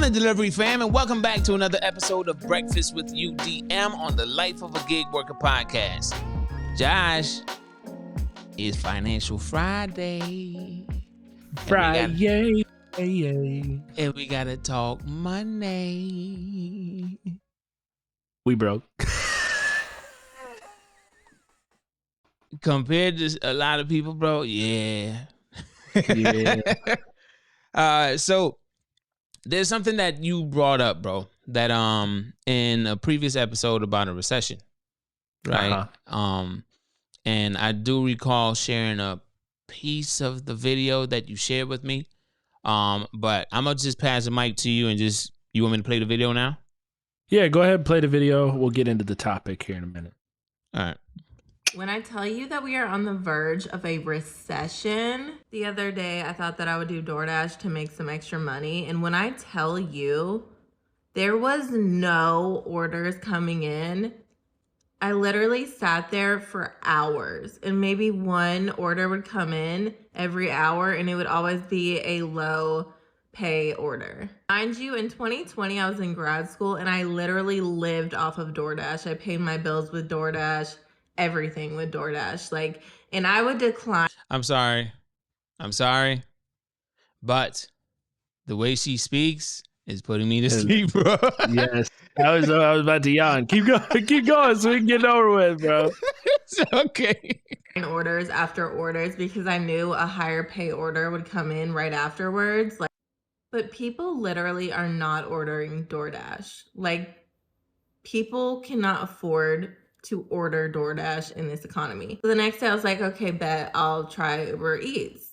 morning, delivery fam, and welcome back to another episode of Breakfast with UDM on the Life of a Gig Worker podcast. Josh, it's Financial Friday. And we gotta talk money. We broke. Compared to a lot of people, bro, yeah. So there's something that you brought up, bro, that in a previous episode about a recession, right? And I do recall sharing a piece of the video that you shared with me. But I'm gonna just pass the mic to you and you want me to play the video now? Yeah, go ahead and play the video. We'll get into the topic here in a minute. All right. When I tell you that we are on the verge of a recession, the other day I thought that I would do DoorDash to make some extra money. And when I tell you there was no orders coming in, I literally sat there for hours and maybe one order would come in every hour and it would always be a low pay order. Mind you, in 2020, I was in grad school and I literally lived off of DoorDash. I paid my bills with DoorDash. Everything with DoorDash, and I would decline. I'm sorry, but the way she speaks is putting me to sleep, bro. Yes, I was about to yawn. Keep going, so we can get it over with, bro. It's okay. Orders after orders because I knew a higher pay order would come in right afterwards. But people literally are not ordering DoorDash. People cannot afford to order DoorDash in this economy. So the next day I was like, okay, bet I'll try Uber Eats.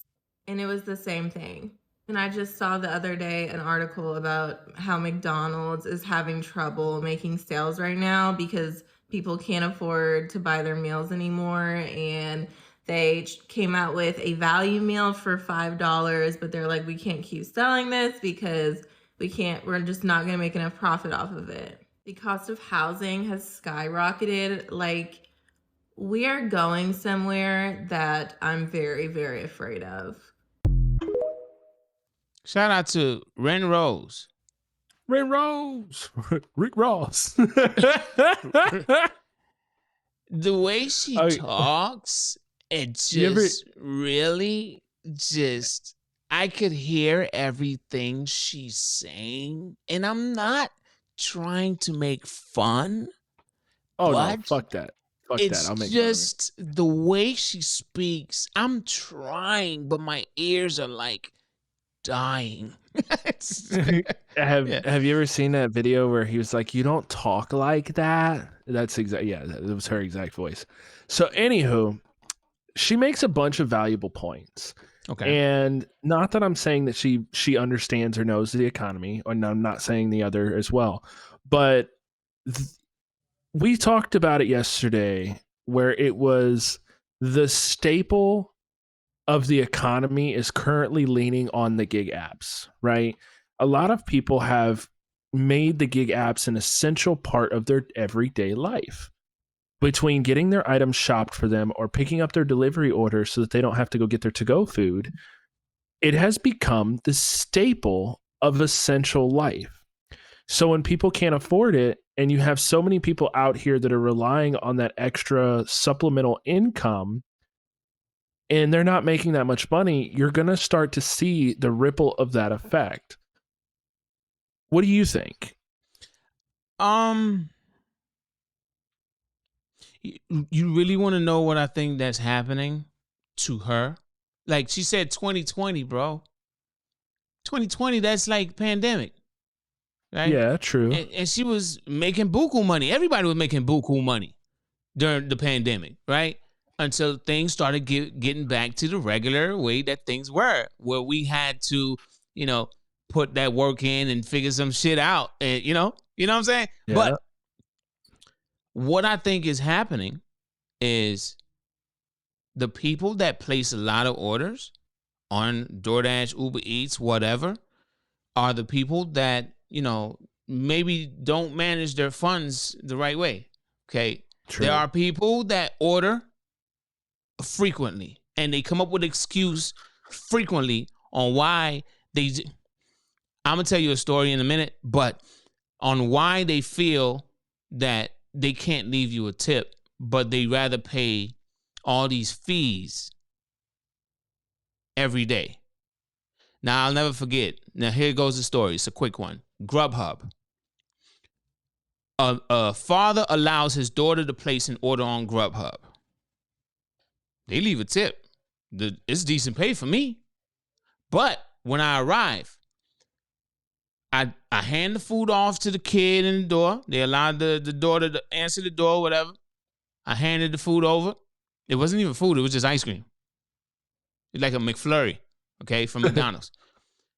And it was the same thing. And I just saw the other day an article about how McDonald's is having trouble making sales right now because people can't afford to buy their meals anymore. And they came out with a value meal for $5, but they're like, we can't keep selling this because we're just not gonna make enough profit off of it. The cost of housing has skyrocketed. We are going somewhere that I'm very, very afraid of. Shout out to Ren Rose. Rick Ross. The way she talks, it just I could hear everything she's saying, and I'm not trying to make fun. Oh no, fuck that. Fuck that. I'll make just the way she speaks. I'm trying, but my ears are dying. Have you ever seen that video where he was like, "You don't talk like that"? That's that was her exact voice. So anywho, she makes a bunch of valuable points. Okay. And not that I'm saying that she understands or knows the economy, and I'm not saying the other as well, but we talked about it yesterday where it was the staple of the economy is currently leaning on the gig apps, right? A lot of people have made the gig apps an essential part of their everyday life. Between getting their items shopped for them or picking up their delivery orders so that they don't have to go get their to-go food, it has become the staple of essential life. So when people can't afford it and you have so many people out here that are relying on that extra supplemental income and they're not making that much money, you're going to start to see the ripple of that effect. What do you think? You really want to know what I think that's happening to her? She said 2020, bro. 2020, that's pandemic, right? Yeah, true. And she was making buku money. Everybody was making buku money during the pandemic, right? Until things started getting back to the regular way that things were, where we had to, put that work in and figure some shit out. And, you know what I'm saying? Yeah. But what I think is happening is the people that place a lot of orders on DoorDash, Uber Eats, whatever, are the people that, maybe don't manage their funds the right way. Okay. True. There are people that order frequently and they come up with excuse frequently on why they. I'm going to tell you a story in a minute, but on why they feel that they can't leave you a tip, but they rather pay all these fees every day. Now, I'll never forget. Now, here goes the story. It's a quick one. Grubhub. A father allows his daughter to place an order on Grubhub. They leave a tip. It's decent pay for me. But when I arrive, I hand the food off to the kid in the door. They allowed the daughter to answer the door, whatever. I handed the food over. It wasn't even food. It was just ice cream. It's like a McFlurry, okay, from McDonald's.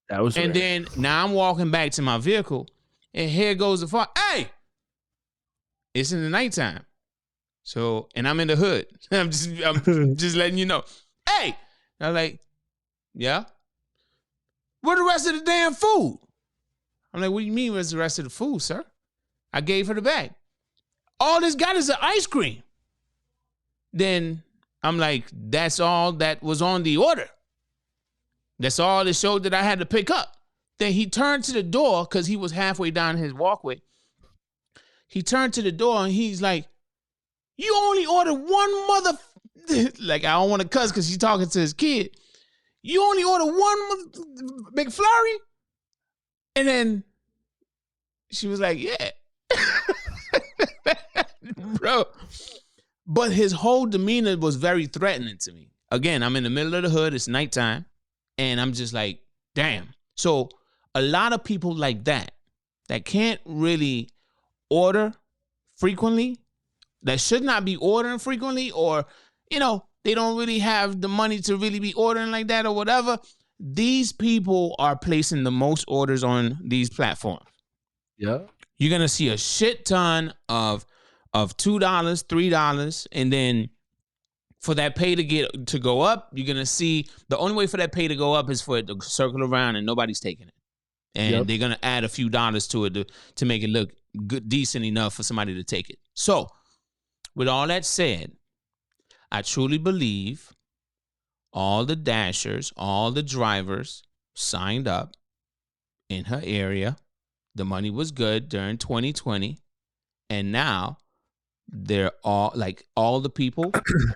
That was and rare. then now I'm walking back to my vehicle, and here goes the father. Hey! It's in the nighttime. So, and I'm in the hood. I'm just letting you know. Hey! I'm like, yeah? Where the rest of the damn food? I'm like, what do you mean where's the rest of the food, sir? I gave her the bag. All this got is an ice cream. Then I'm like, that's all that was on the order. That's all it showed that I had to pick up. Then he turned to the door because he was halfway down his walkway. He turned to the door and he's like, you only ordered one mother... like, I don't want to cuss because he's talking to his kid. You only ordered one McFlurry? And then she was like, yeah. Bro. But his whole demeanor was very threatening to me. Again, I'm in the middle of the hood. It's nighttime. And I'm just like, damn. So a lot of people like that can't really order frequently, that should not be ordering frequently, or, you know, they don't really have the money to really be ordering like that or whatever. These people are placing the most orders on these platforms. Yeah. You're going to see a shit ton of $2, $3. And then for that pay to go up, you're going to see the only way for that pay to go up is for it to circle around and nobody's taking it. And they're going to add a few dollars to it to make it look good, decent enough for somebody to take it. So with all that said, I truly believe all the dashers, all the drivers signed up in her area. The money was good during 2020. And now they're all the people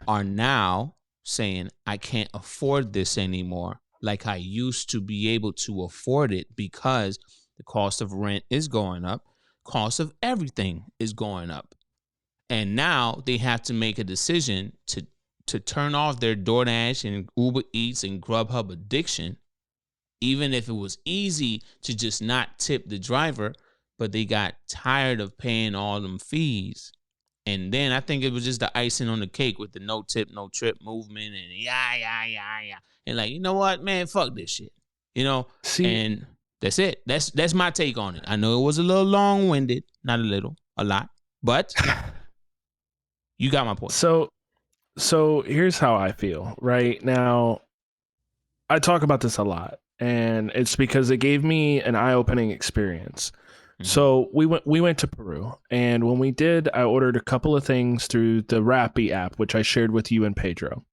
are now saying, I can't afford this anymore like I used to be able to afford it, because the cost of rent is going up. Cost of everything is going up. And now they have to make a decision to turn off their DoorDash and Uber Eats and Grubhub addiction, even if it was easy to just not tip the driver, but they got tired of paying all them fees. And then I think it was just the icing on the cake with the no tip, no trip movement and yeah. And like, you know what, man, fuck this shit. You know? And that's it. That's my take on it. I know it was a little long-winded, not a little, a lot, but you got my point. So here's how I feel right now. I talk about this a lot, and it's because it gave me an eye-opening experience. Mm-hmm. So we went to Peru, and when we did, I ordered a couple of things through the Rappi app, which I shared with you and Pedro.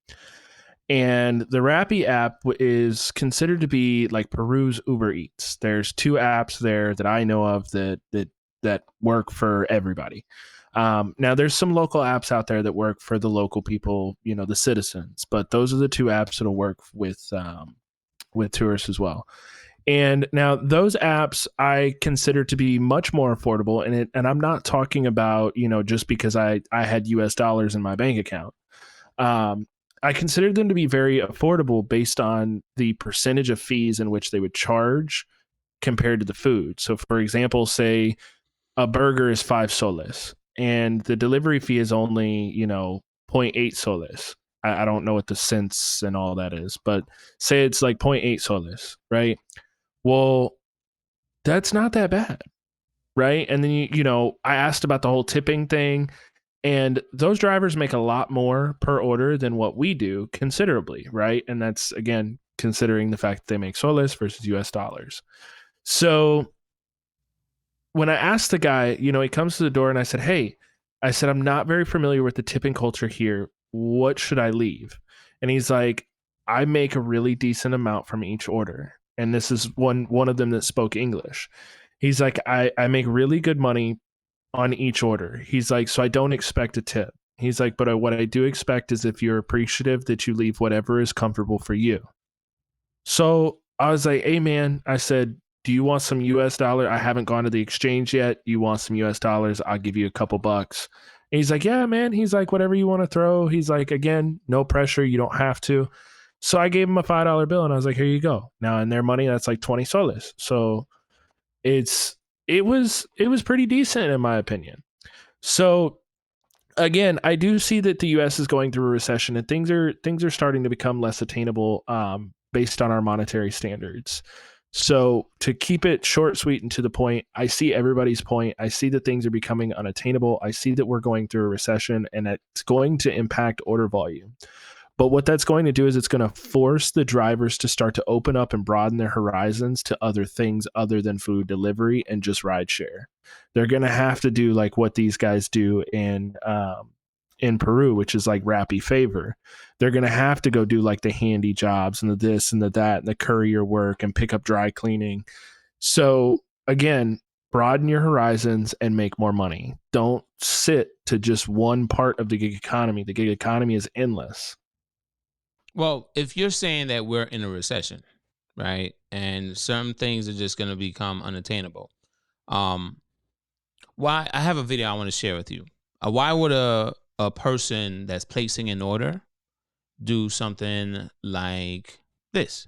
And the Rappi app is considered to be like Peru's Uber Eats. There's two apps there that I know of that work for everybody. Now there's some local apps out there that work for the local people, you know, the citizens, but those are the two apps that'll work with tourists as well. And now those apps I consider to be much more affordable, and I'm not talking about, you know, just because I had US dollars in my bank account. I consider them to be very affordable based on the percentage of fees in which they would charge compared to the food. So for example, say a burger is 5 soles and the delivery fee is only, you know, 0.8 soles. I don't know what the cents and all that is, but say it's like 0.8 soles, right? Well, that's not that bad, right? And then, you know, I asked about the whole tipping thing, and those drivers make a lot more per order than what we do, considerably, right? And that's, again, considering the fact that they make soles versus US dollars. So when I asked the guy, you know, he comes to the door and I said, hey, I'm not very familiar with the tipping culture here. What should I leave? And he's like, I make a really decent amount from each order. and this is one of them that spoke English. He's like, I make really good money on each order. He's like, so I don't expect a tip. He's like, but what I do expect is if you're appreciative that you leave whatever is comfortable for you. So I was like, hey man, I said, do you want some US dollar? I haven't gone to the exchange yet. You want some US dollars? I'll give you a couple bucks. And he's like, yeah, man. He's like, whatever you want to throw. He's like, again, no pressure. You don't have to. So I gave him a $5 bill and I was like, here you go. Now in their money, that's like 20 soles. So it was pretty decent in my opinion. So again, I do see that the US is going through a recession and things are starting to become less attainable based on our monetary standards. So to keep it short, sweet, and to the point, I see everybody's point. I see that things are becoming unattainable. I see that we're going through a recession and it's going to impact order volume. But what that's going to do is it's going to force the drivers to start to open up and broaden their horizons to other things other than food delivery and just rideshare. They're going to have to do like what these guys do in Peru, which is like Rappi Favor. They're going to have to go do like the handy jobs and the this and the that and the courier work and pick up dry cleaning. So again, broaden your horizons and make more money. Don't sit to just one part of the gig economy. The gig economy is endless. Well, if you're saying that we're in a recession, right, and some things are just going to become unattainable, why? I have a video I want to share with you. Why would a person that's placing an order do something like this?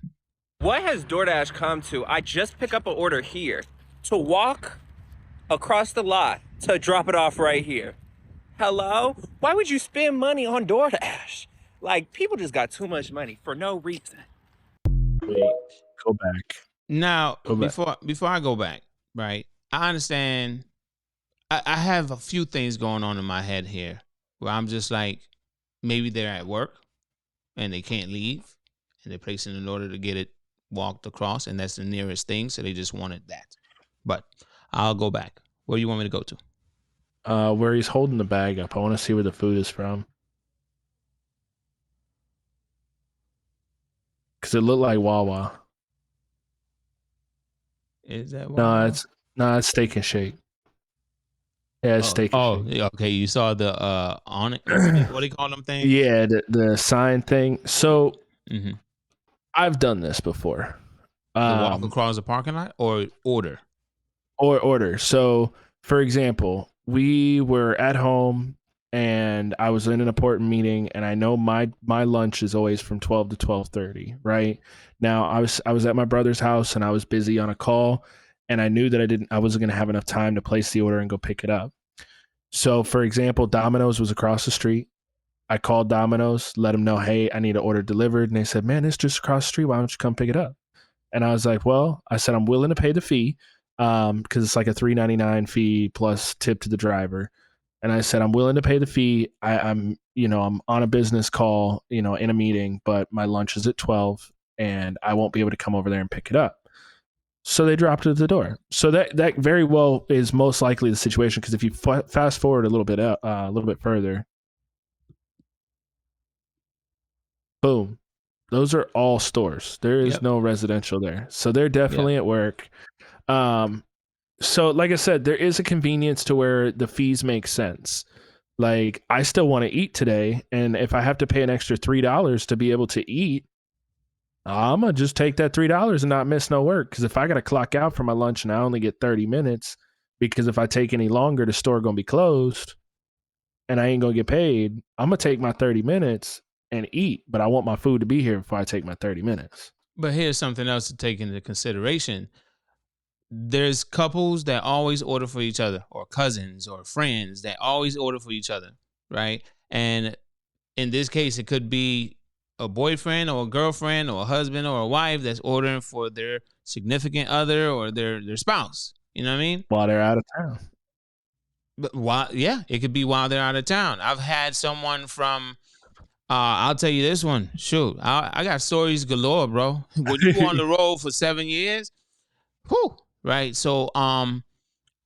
What has DoorDash come to? I just pick up an order here to walk across the lot to drop it off right here. Hello? Why would you spend money on DoorDash? Like, people just got too much money for no reason. Wait, go back. Now, before I go back, right, I understand. I have a few things going on in my head here where I'm just like, maybe they're at work and they can't leave and they're placing an order to get it walked across and that's the nearest thing. So they just wanted that. But I'll go back. Where do you want me to go to? Where he's holding the bag up. I want to see where the food is from. Because it looked like Wawa. Is that Wawa? No, it's Steak and Shake. Yeah, it's Steak and Shake. Okay. You saw the on it. What do you call them things? Yeah, the sign thing. So I've done this before. Walk across the parking lot or order? Or order. So, for example, we were at home and I was in an important meeting and I know my lunch is always from 12 to 12:30, right? Now, I was at my brother's house and I was busy on a call and I knew that I wasn't going to have enough time to place the order and go pick it up. So, for example, Domino's was across the street. I called Domino's, let them know, hey, I need an order delivered. And they said, man, it's just across the street. Why don't you come pick it up? And I was like, well, I said, I'm willing to pay the fee because it's like a $3.99 fee plus tip to the driver. And I said, I'm willing to pay the fee. I'm on a business call, in a meeting, but my lunch is at 12 and I won't be able to come over there and pick it up. So they dropped it at the door. So that very well is most likely the situation. Because if you fast forward a little bit further, boom, those are all stores. There is no residential there. So they're definitely at work. So like I said, there is a convenience to where the fees make sense. Like I still want to eat today. And if I have to pay an extra $3 to be able to eat, I'm going to just take that $3 and not miss no work. Because if I got to clock out for my lunch and I only get 30 minutes, because if I take any longer, the store going to be closed and I ain't going to get paid, I'm going to take my 30 minutes and eat. But I want my food to be here before I take my 30 minutes. But here's something else to take into consideration. There's couples that always order for each other, or cousins or friends that always order for each other, right? And in this case, it could be a boyfriend or a girlfriend or a husband or a wife that's ordering for their significant other or their spouse. You know what I mean? While they're out of town. But it could be while they're out of town. I've had someone from, I'll tell you this one. Shoot, I got stories galore, bro. When you go on the road for 7 years, whew. Right. So I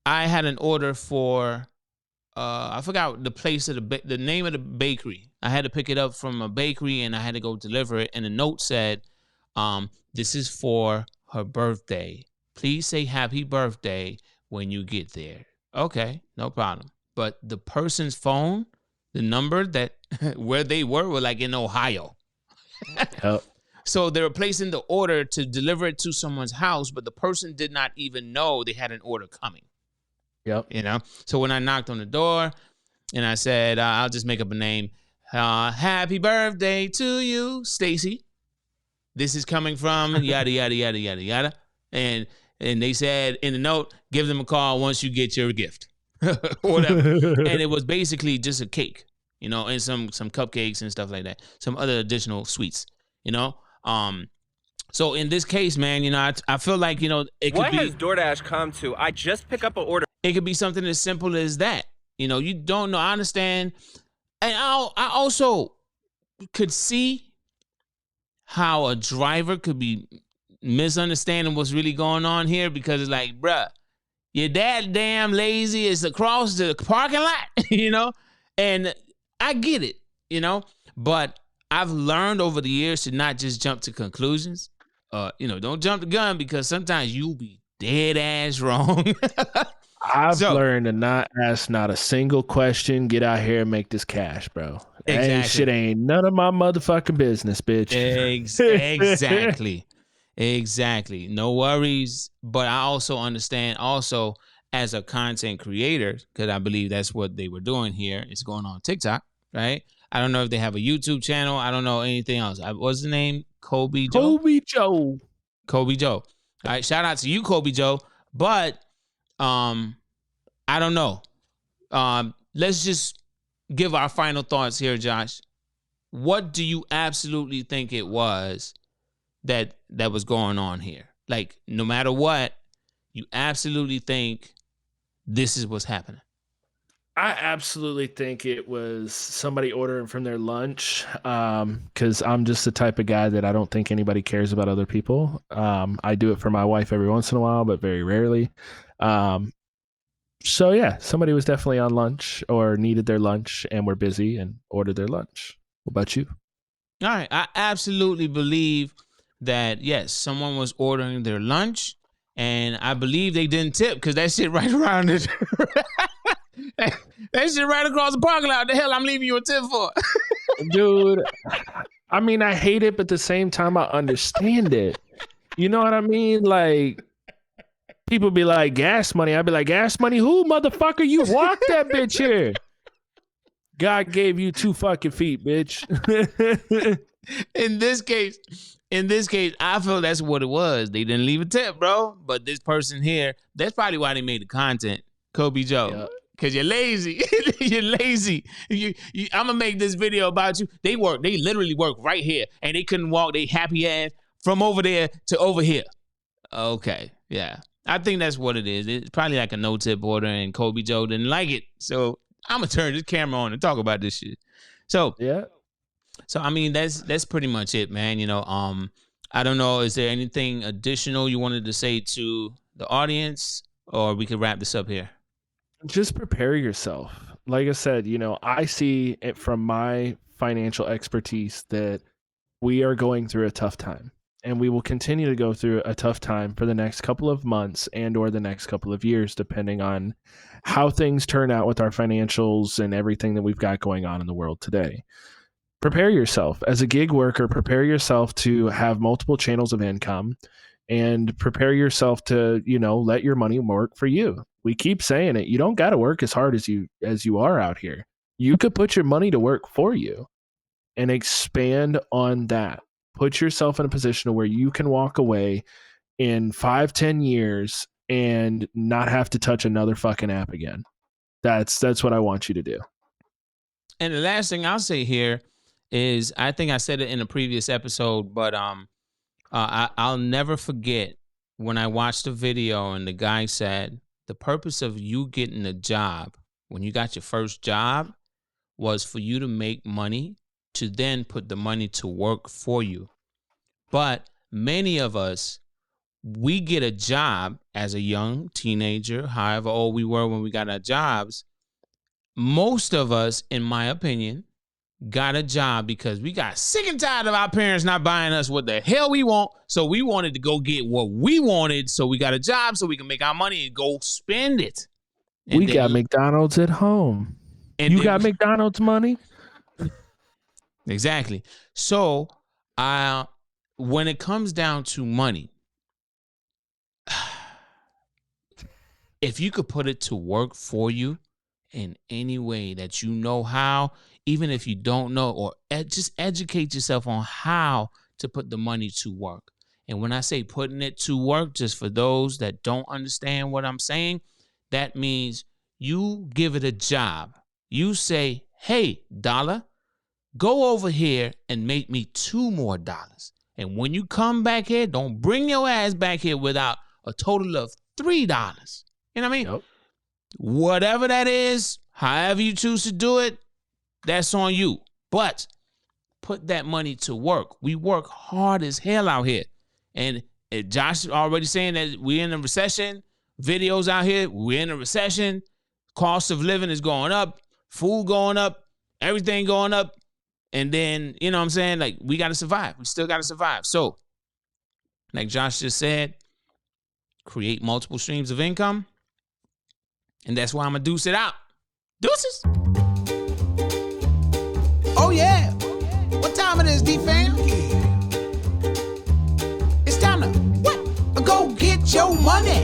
had an order for I forgot the place of the name of the bakery. I had to pick it up from a bakery and I had to go deliver it. And the note said, this is for her birthday. Please say happy birthday when you get there. Okay, no problem. But the person's phone, the number that where they were like in Ohio. Yep. So they were placing the order to deliver it to someone's house, but the person did not even know they had an order coming. Yep. You know? So when I knocked on the door and I said, I'll just make up a name. Happy birthday to you, Stacy. This is coming from yada, yada, yada, yada, yada. And they said in the note, give them a call once you get your gift. Whatever. And it was basically just a cake, you know, and some cupcakes and stuff like that. Some other additional sweets, you know. So in this case, man, you know, I feel like, you know, it could What be. has DoorDash come to? I just pick up an order. It could be something as simple as that. You know, you don't know. I understand. And I also could see how a driver could be misunderstanding what's really going on here, because it's like, bruh, your dad damn lazy. It's across the parking lot, you know? And I get it, you know? But I've learned over the years to not just jump to conclusions. You know, don't jump the gun, because sometimes you'll be dead ass wrong. I've learned to not ask not a single question. Get out here and make this cash, bro. Exactly. That shit ain't none of my motherfucking business, bitch. Exactly. Exactly. No worries. But I also understand also as a content creator, because I believe that's what they were doing here. It's going on TikTok, right? I don't know if they have a YouTube channel. I don't know anything else. What's the name? KOBEJO? KOBEJO. KOBEJO. All right. Shout out to you, KOBEJO. But I don't know. Let's just give our final thoughts here, Josh. What do you absolutely think it was that was going on here? Like, no matter what, you absolutely think this is what's happening. I absolutely think it was somebody ordering from their lunch, because I'm just the type of guy that I don't think anybody cares about other people. I do it for my wife every once in a while, but very rarely. So yeah, somebody was definitely on lunch or needed their lunch and were busy and ordered their lunch. What about you? All right. I absolutely believe that, yes, someone was ordering their lunch, and I believe they didn't tip, because that shit right around it. That shit right across the parking lot. The hell I'm leaving you a tip for? Dude, I mean, I hate it, but at the same time, I understand it. You know what I mean? Like, people be like, gas money. I'd be like, gas money? Who, motherfucker? You walk that bitch here. God gave you 2 fucking feet, bitch. In this case, I feel that's what it was. They didn't leave a tip, bro. But this person here, that's probably why they made the content, KOBEJO. Yeah. Because you're lazy. You're lazy. I'm going to make this video about you. They literally work right here. And they couldn't walk their happy ass from over there to over here. Okay, yeah. I think that's what it is. It's probably like a no-tip order, and KOBEJO didn't like it. So I'm going to turn this camera on and talk about this shit. So, yeah. So, I mean, that's pretty much it, man. You know, I don't know. Is there anything additional you wanted to say to the audience, or we could wrap this up here? Just prepare yourself. Like I said, you know, I see it from my financial expertise that we are going through a tough time, and we will continue to go through a tough time for the next couple of months and or the next couple of years, depending on how things turn out with our financials and everything that we've got going on in the world today. Prepare yourself as a gig worker. Prepare yourself to have multiple channels of income, and prepare yourself to, you know, let your money work for you. We keep saying it. You don't got to work as hard as you are out here. You could put your money to work for you and expand on that. Put yourself in a position where you can walk away in 5-10 years and not have to touch another fucking app again. That's what I want you to do. And the last thing I'll say here is, I think I said it in a previous episode, but I'll never forget when I watched a video and the guy said the purpose of you getting a job when you got your first job was for you to make money to then put the money to work for you. But many of us, we get a job as a young teenager, however old we were when we got our jobs. Most of us, in my opinion, got a job because we got sick and tired of our parents not buying us what the hell we want. So we wanted to go get what we wanted. So we got a job so we can make our money and go spend it. And we got McDonald's at home. And you got McDonald's money? Exactly. So when it comes down to money, if you could put it to work for you in any way that you know how, even if you don't know, or just educate yourself on how to put the money to work. And when I say putting it to work, just for those that don't understand what I'm saying, that means you give it a job. You say, hey, dollar, go over here and make me $2 more. And when you come back here, don't bring your ass back here without a total of $3. You know what I mean? Yep. Whatever that is, however you choose to do it, that's on you. But put that money to work. We work hard as hell out here. And Josh already saying that we're in a recession. Videos out here, we're in a recession. Cost of living is going up. Food going up. Everything going up. And then, you know what I'm saying? Like, we got to survive. We still got to survive. So, like Josh just said, create multiple streams of income. And that's why I'm going to deuce it out. Deuces. Oh, yeah. What time it is, D-Fam? It's time to, what? Go get your money.